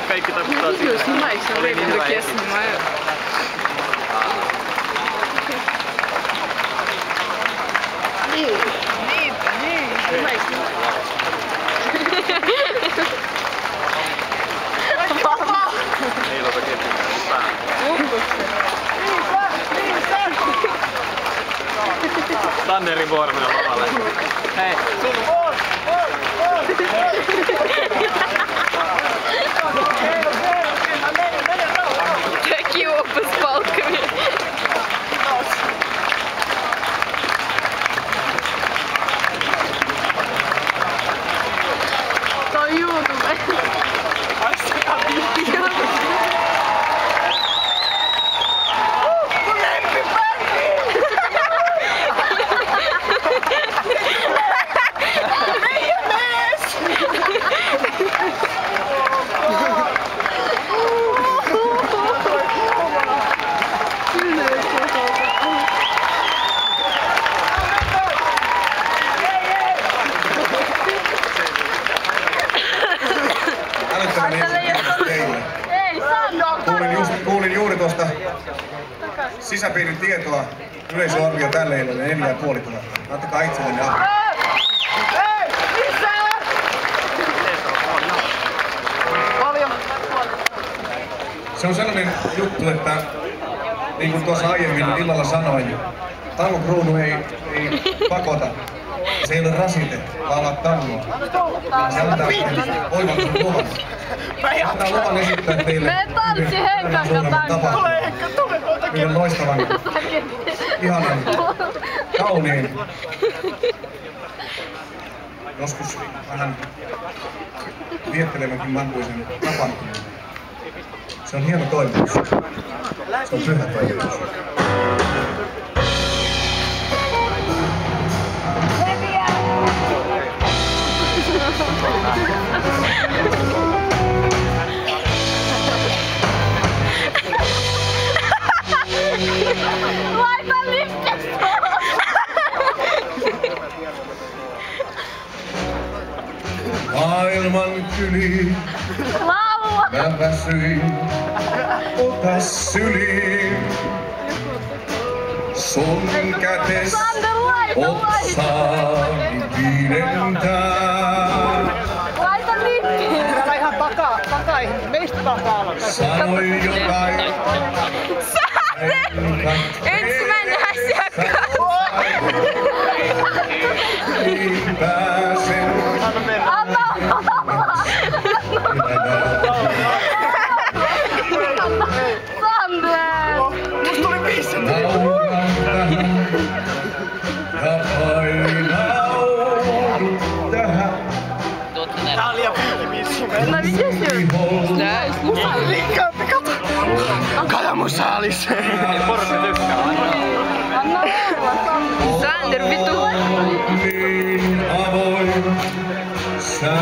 Kaikki taputtaa siinä. Видео снимай, все время как я снимаю. Niin, sнимай. Ei lopeta ketään. Tanneri Vuorminen lavalle. Hei! Такие опы с палками. Kuulin juuri tuosta sisäpiirin tietoa. Yleisöarvio tälle illalle 4,5 000. Antakaa itselleni apua. Se on sellainen juttu, että niin kuin tuossa aiemmin illalla sanoin, tangokruunu ei pakota. Se ei ole rasite laulaa tangoa. Se antaa voimakkaan luvan. Antaa luvan esittää teille suuremman tapahtuman. Yhden loistavan, ihanan, kauniin, joskus vähän viettelemänkin makuisen tapahtuman. Se on hieno toivomus. Se on pyhä toivomus. Laita lippes! Maailman kyliin Laula! mä väsyin, ota syliin. Sun kätes otsaani pienentää. Laita lippes! Täällä ihan takaihin. Meistä takaa. Sanoin jotain. Ensimmäinen asiakkaan! Niin pääsen. Sander! Musta tuli 5 Nauran tähän ja painaudun tähän. Tää on liian pitkä biisi. Mä miten se on? Tää ei musalli. Kato! Kato mun saalis. Porno tykkää. Anna olla. Sander, vittu! Niin avoin, sä